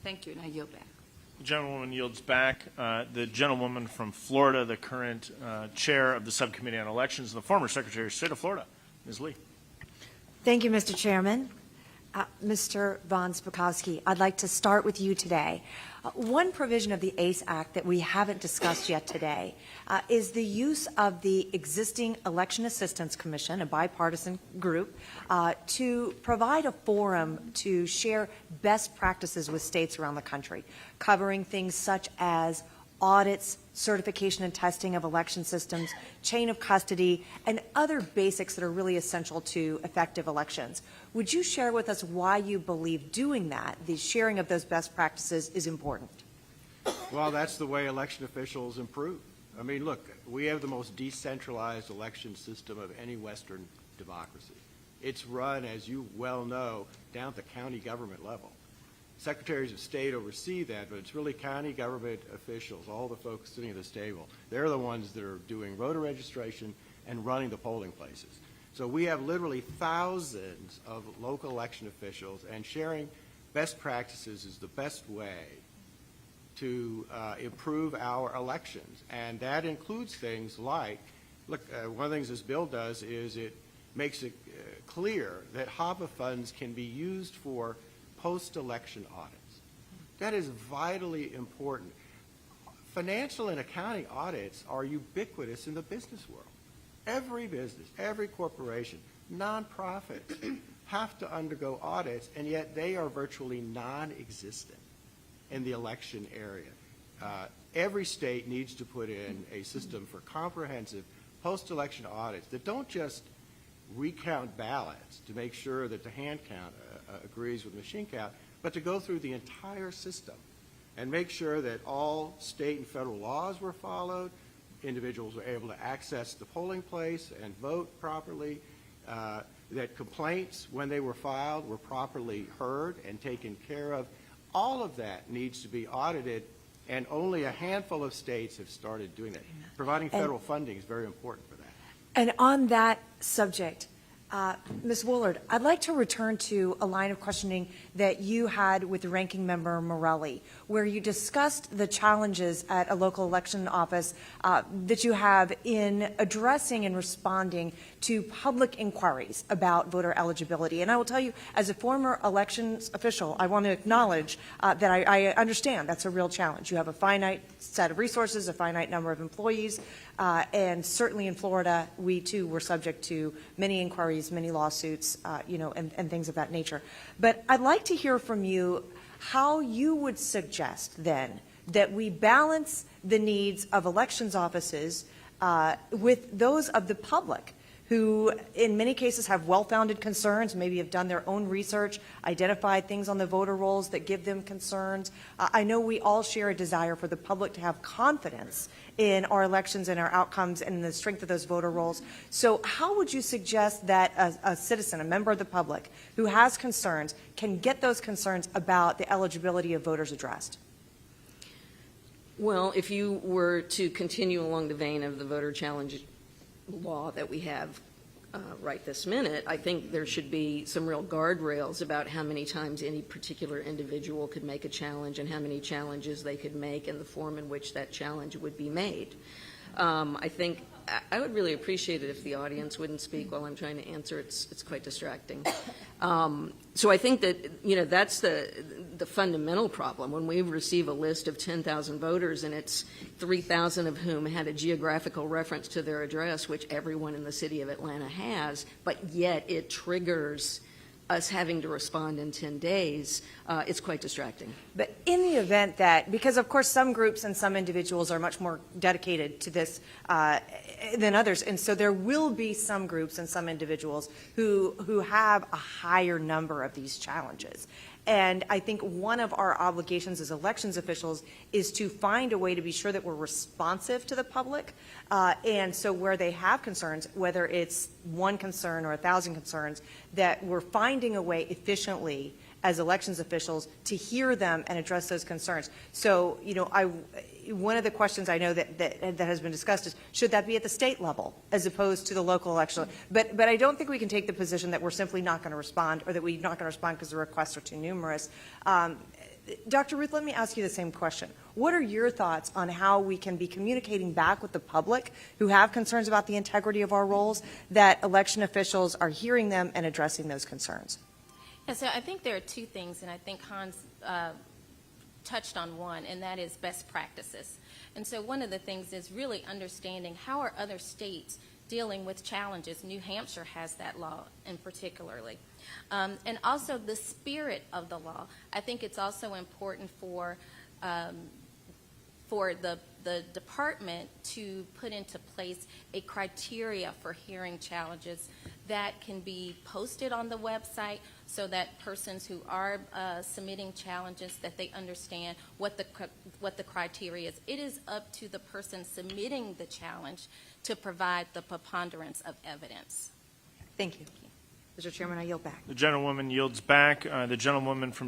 Thank you, and I yield back. The gentlewoman yields back. The gentlewoman from Florida, the current chair of the Subcommittee on Elections, and the former Secretary of State of Florida, Ms. Lee. Thank you, Mr. Chairman. Mr. Von Spakowski, I'd like to start with you today. One provision of the ACE Act that we haven't discussed yet today is the use of the existing Election Assistance Commission, a bipartisan group, to provide a forum to share best practices with states around the country, covering things such as audits, certification and testing of election systems, chain of custody, and other basics that are really essential to effective elections. Would you share with us why you believe doing that, the sharing of those best practices, is important? Well, that's the way election officials improve. I mean, look, we have the most decentralized election system of any Western democracy. It's run, as you well know, down at the county government level. Secretaries of State oversee that, but it's really county government officials, all the folks sitting at this table. They're the ones that are doing voter registration and running the polling places. So we have literally thousands of local election officials, and sharing best practices is the best way to improve our elections. And that includes things like, look, one of the things this bill does is it makes it clear that HAVA funds can be used for post-election audits. That is vitally important. Financial and accounting audits are ubiquitous in the business world. Every business, every corporation, nonprofits have to undergo audits, and yet they are virtually non-existent in the election area. Every state needs to put in a system for comprehensive post-election audits that don't just recount ballots to make sure that the hand count agrees with machine count, but to go through the entire system and make sure that all state and federal laws were followed, individuals were able to access the polling place and vote properly, that complaints, when they were filed, were properly heard and taken care of. All of that needs to be audited, and only a handful of states have started doing that. Providing federal funding is very important for that. And on that subject, Ms. Woolard, I'd like to return to a line of questioning that you had with the ranking member Morelli, where you discussed the challenges at a local election office that you have in addressing and responding to public inquiries about voter eligibility. And I will tell you, as a former elections official, I want to acknowledge that I understand that's a real challenge. You have a finite set of resources, a finite number of employees, and certainly in Florida, we too were subject to many inquiries, many lawsuits, and things of that nature. But I'd like to hear from you how you would suggest then that we balance the needs of elections offices with those of the public, who in many cases have well-founded concerns, maybe have done their own research, identified things on the voter rolls that give them concerns. I know we all share a desire for the public to have confidence in our elections and our outcomes and in the strength of those voter rolls. So how would you suggest that a citizen, a member of the public who has concerns, can get those concerns about the eligibility of voters addressed? Well, if you were to continue along the vein of the voter challenge law that we have right this minute, I think there should be some real guardrails about how many times any particular individual could make a challenge and how many challenges they could make and the form in which that challenge would be made. I think I would really appreciate it if the audience wouldn't speak while I'm trying to answer. It's quite distracting. So I think that, that's the fundamental problem. When we receive a list of 10,000 voters and it's 3,000 of whom had a geographical reference to their address, which everyone in the city of Atlanta has, but yet it triggers us having to respond in 10 days, it's quite distracting. But in the event that, because of course some groups and some individuals are much more dedicated to this than others, and so there will be some groups and some individuals who have a higher number of these challenges. And I think one of our obligations as elections officials is to find a way to be sure that we're responsive to the public. And so where they have concerns, whether it's one concern or 1,000 concerns, that we're finding a way efficiently as elections officials to hear them and address those concerns. So, one of the questions I know that has been discussed is, should that be at the state level as opposed to the local election? But I don't think we can take the position that we're simply not going to respond, or that we're not going to respond because the requests are too numerous. Dr. Ruth, let me ask you the same question. What are your thoughts on how we can be communicating back with the public who have concerns about the integrity of our rolls, that election officials are hearing them and addressing those concerns? And so I think there are two things, and I think Hans touched on one, and that is best practices. And so one of the things is really understanding how are other states dealing with challenges. New Hampshire has that law in particularly. And also the spirit of the law. I think it's also important for the department to put into place a criteria for hearing challenges that can be posted on the website so that persons who are submitting challenges, that they understand what the criteria is. It is up to the person submitting the challenge to provide the preponderance of evidence. Thank you. Mr. Chairman, I yield back. The gentlewoman yields back. The gentlewoman from